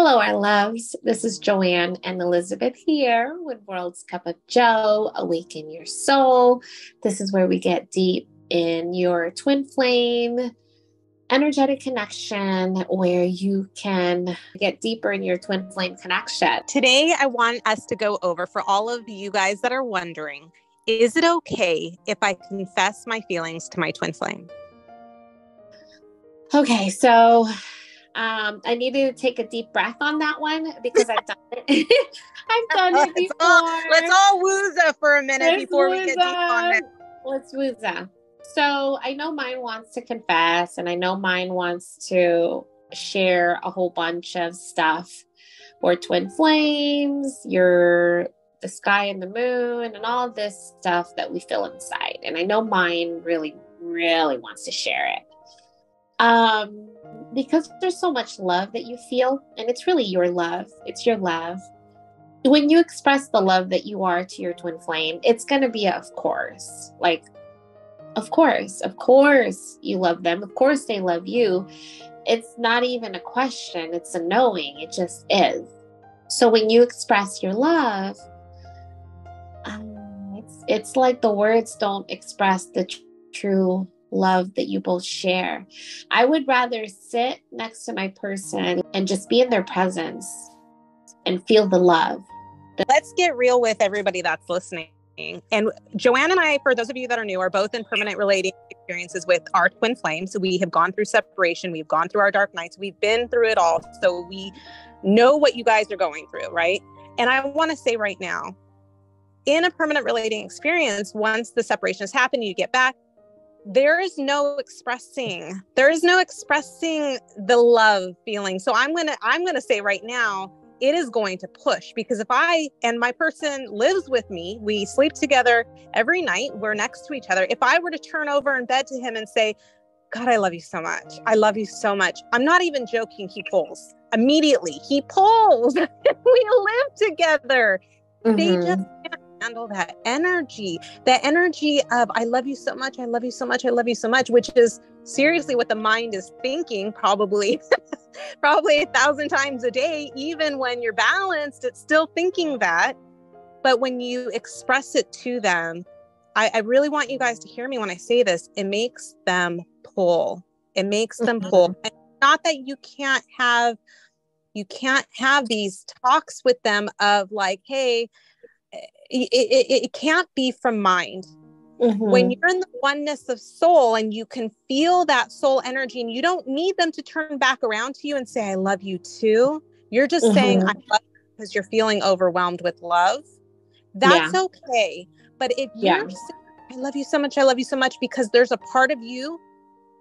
Hello, our loves. This is Joanne and Elizabeth here with World's Cup of Joe, Awaken Your Soul. This is where we get deep in your twin flame energetic connection, where you can get deeper in your twin flame connection. Today, I want us to go over, for all of you guys that are wondering, is it okay if I confess my feelings to my twin flame? Okay, so I needed to take a deep breath on that one because I've done it. I've done it before. Let's all wooza for a minute before we get deep on it. Let's wooza. So I know mine wants to confess, and I know mine wants to share a whole bunch of stuff. Or twin flames, the sky and the moon, and all of this stuff that we feel inside. And I know mine really, really wants to share it. Because there's so much love that you feel, and it's really your love. It's your love. When you express the love that you are to your twin flame, it's going to be of course. Like, of course you love them. Of course they love you. It's not even a question. It's a knowing. It just is. So when you express your love, it's like the words don't express the true love that you both share. I would rather sit next to my person and just be in their presence and feel the love. Let's get real with everybody that's listening. And Joanne and I, for those of you that are new, are both in permanent relating experiences with our twin flames. We have gone through separation. We've gone through our dark nights. We've been through it all. So we know what you guys are going through, right? And I want to say right now, in a permanent relating experience, once the separation has happened, you get back, there is no expressing the love feeling. So I'm going to say right now, it is going to push, because if I and my person lives with me, we sleep together every night, we're next to each other. If I were to turn over in bed to him and say, God, I love you so much. I love you so much. I'm not even joking. He pulls immediately. He pulls. We live together. Mm-hmm. They just can't handle that energy of, I love you so much. I love you so much. I love you so much, which is seriously what the mind is thinking probably 1,000 times a day. Even when you're balanced, it's still thinking that. But when you express it to them, I really want you guys to hear me when I say this. It makes them pull. It makes them pull. And not that you can't have these talks with them of like, hey, it can't be from mind. Mm-hmm. When you're in the oneness of soul and you can feel that soul energy, and you don't need them to turn back around to you and say, I love you too. You're just saying, I love you because you're feeling overwhelmed with love. That's okay. But if you're saying, I love you so much, I love you so much, because there's a part of you,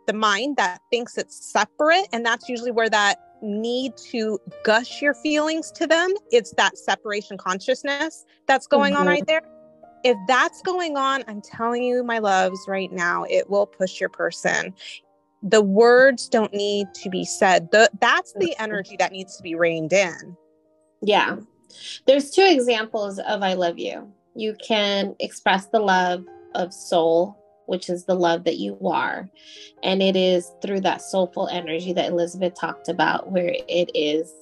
the mind, that thinks it's separate. And that's usually where that need to gush your feelings to them. It's that separation consciousness that's going on right there. If that's going on, I'm telling you, my loves, right now, it will push your person. The words don't need to be said. That's the energy that needs to be reined in. Yeah. There's two examples of I love you. You can express the love of soul, which is the love that you are. And it is through that soulful energy that Elizabeth talked about, where it is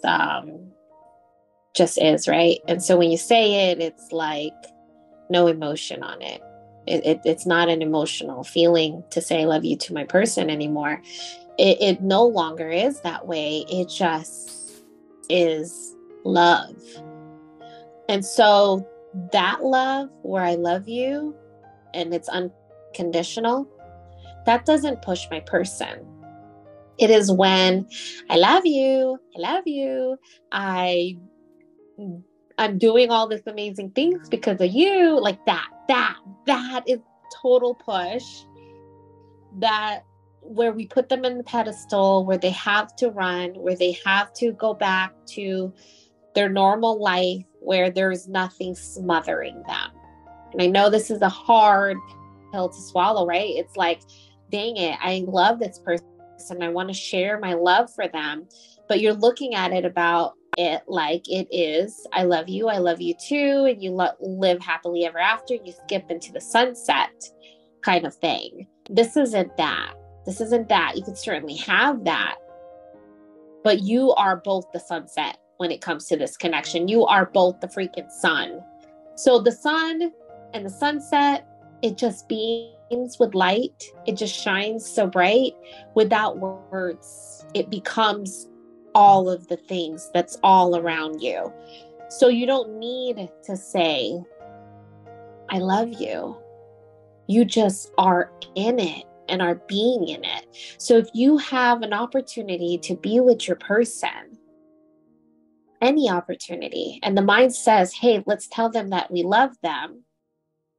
just is, right? And so when you say it, it's like no emotion on it. It's not an emotional feeling to say I love you to my person anymore. It no longer is that way. It just is love. And so that love, where I love you and it's unconditional, that doesn't push my person. It is when I love you, I'm doing all this amazing things because of you, like that is total push. That where we put them in the pedestal, where they have to run, where they have to go back to their normal life, where there's nothing smothering them. And I know this is a hard pill to swallow, right? It's like, dang it, I love this person. I want to share my love for them. But you're looking at it about it like it is, I love you too, and you live happily ever after, you skip into the sunset kind of thing. This isn't that. You can certainly have that, but you are both the sunset when it comes to this connection. You are both the freaking sun. So the sun and the sunset, it just beams with light. It just shines so bright without words. It becomes all of the things that's all around you. So you don't need to say, I love you. You just are in it and are being in it. So if you have an opportunity to be with your person, any opportunity, and the mind says, hey, let's tell them that we love them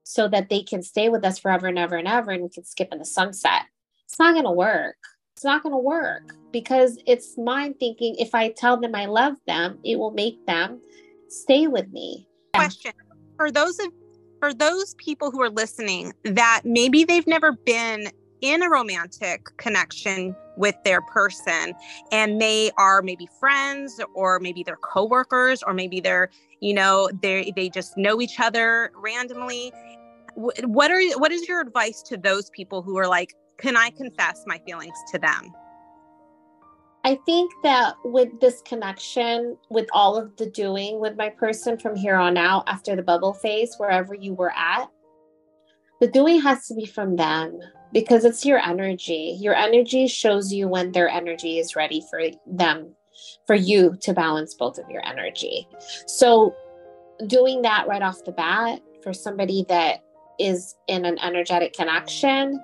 so that they can stay with us forever and ever and ever, and we can skip in the sunset. It's not going to work. It's not going to work because it's mind thinking, if I tell them I love them, it will make them stay with me. Question for those people who are listening that maybe they've never been in a romantic connection with their person, and they are maybe friends, or maybe they're coworkers, or maybe they're, they just know each other randomly. What is your advice to those people who are like, can I confess my feelings to them? I think that with this connection, with all of the doing with my person from here on out, after the bubble phase, wherever you were at, the doing has to be from them because it's your energy. Your energy shows you when their energy is ready for them, for you to balance both of your energy. So doing that right off the bat for somebody that is in an energetic connection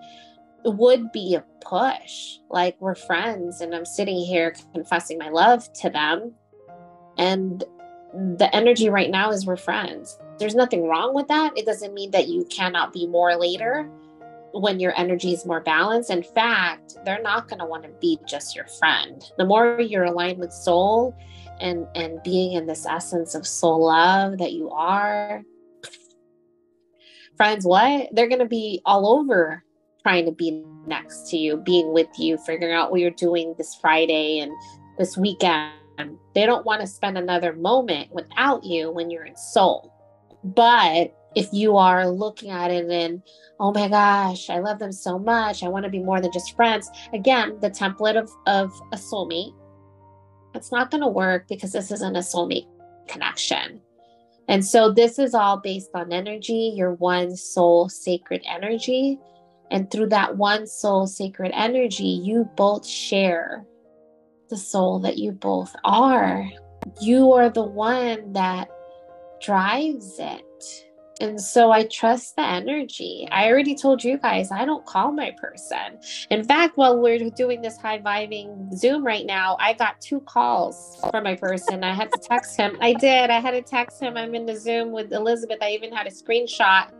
would be a push. Like, we're friends and I'm sitting here confessing my love to them. And the energy right now is we're friends. There's nothing wrong with that. It doesn't mean that you cannot be more later when your energy is more balanced. In fact, they're not going to want to be just your friend. The more you're aligned with soul and being in this essence of soul love that you are, friends, what? They're going to be all over trying to be next to you, being with you, figuring out what you're doing this Friday and this weekend. They don't want to spend another moment without you when you're in soul. But if you are looking at it and, oh my gosh, I love them so much, I want to be more than just friends. Again, the template of a soulmate, it's not going to work because this isn't a soulmate connection. And so this is all based on energy, your one soul sacred energy. And through that one soul sacred energy, you both share the soul that you both are. You are the one that drives it. And so I trust the energy. I already told you guys, I don't call my person. In fact, while we're doing this high vibing Zoom right now, I got 2 calls from my person. I had to text him. I had to text him. I'm in the Zoom with Elizabeth. I even had a screenshot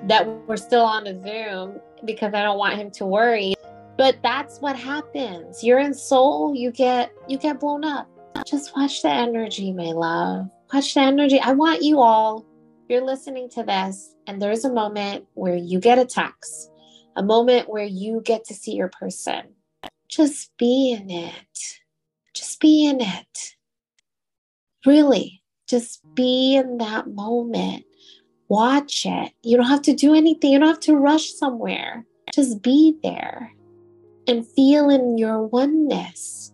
that we're still on a Zoom because I don't want him to worry. But that's what happens. You're in soul, you get blown up. Just watch the energy, my love. Watch the energy. I want you all, you're listening to this, and there's a moment where you get a text, a moment where you get to see your person. Just be in it. Just be in it. Really, just be in that moment. Watch it. You don't have to do anything. You don't have to rush somewhere. Just be there and feel in your oneness.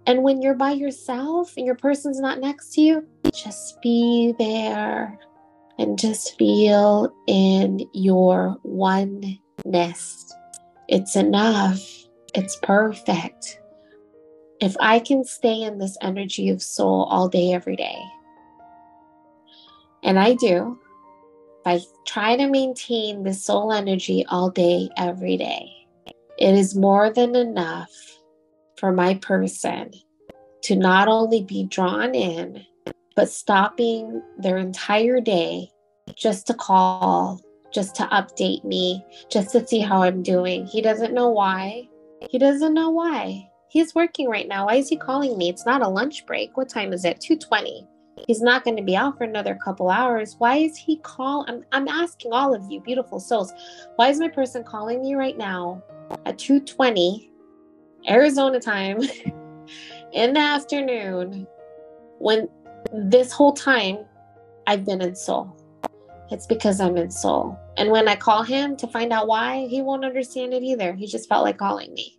And when you're by yourself and your person's not next to you, just be there and just feel in your oneness. It's enough. It's perfect. If I can stay in this energy of soul all day, every day, and I do, if I try to maintain the soul energy all day, every day, it is more than enough for my person to not only be drawn in, but stopping their entire day just to call, just to update me, just to see how I'm doing. He doesn't know why. He doesn't know why. He's working right now. Why is he calling me? It's not a lunch break. What time is it? 2:20. He's not going to be out for another couple hours. Why is he calling? I'm asking all of you, beautiful souls. Why is my person calling me right now at 2:20 Arizona time in the afternoon when this whole time I've been in soul? It's because I'm in soul. And when I call him to find out why, he won't understand it either. He just felt like calling me.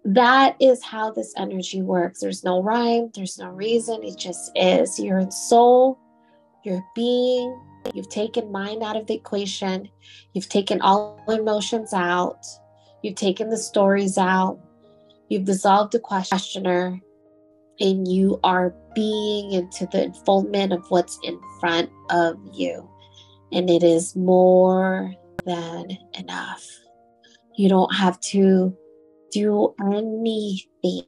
that is how this energy works. There's no rhyme, there's no reason. It just is. Your soul, your being, you've taken mind out of the equation. You've taken all emotions out. You've taken the stories out. You've dissolved the questioner, and you are being into the unfoldment of what's in front of you. And it is more than enough. You don't have to do anything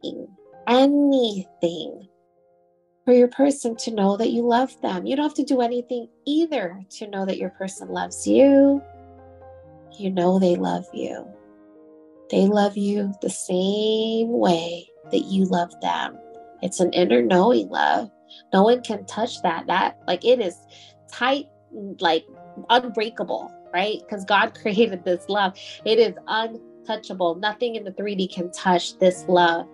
for your person to know that you love them. You don't have to do anything either to know that your person loves you. You know they love you. They love you the same way that you love them. It's an inner knowing love. No one can touch that. That, like, it is tight, like unbreakable, right? Because God created this love. It is untouchable. Nothing in the 3D can touch this love.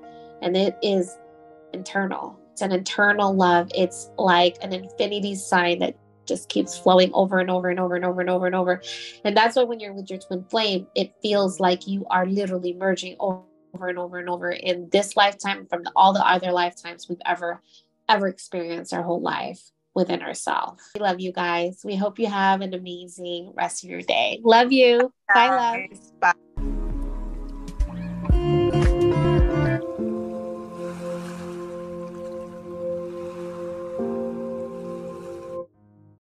And it is internal. It's an internal love. It's like an infinity sign that just keeps flowing over and over and over and over and over and over. And that's why when you're with your twin flame, it feels like you are literally merging over and over and over in this lifetime from all the other lifetimes we've ever experienced our whole life within ourselves. We love you guys. We hope you have an amazing rest of your day. Love you. Bye, love. Bye.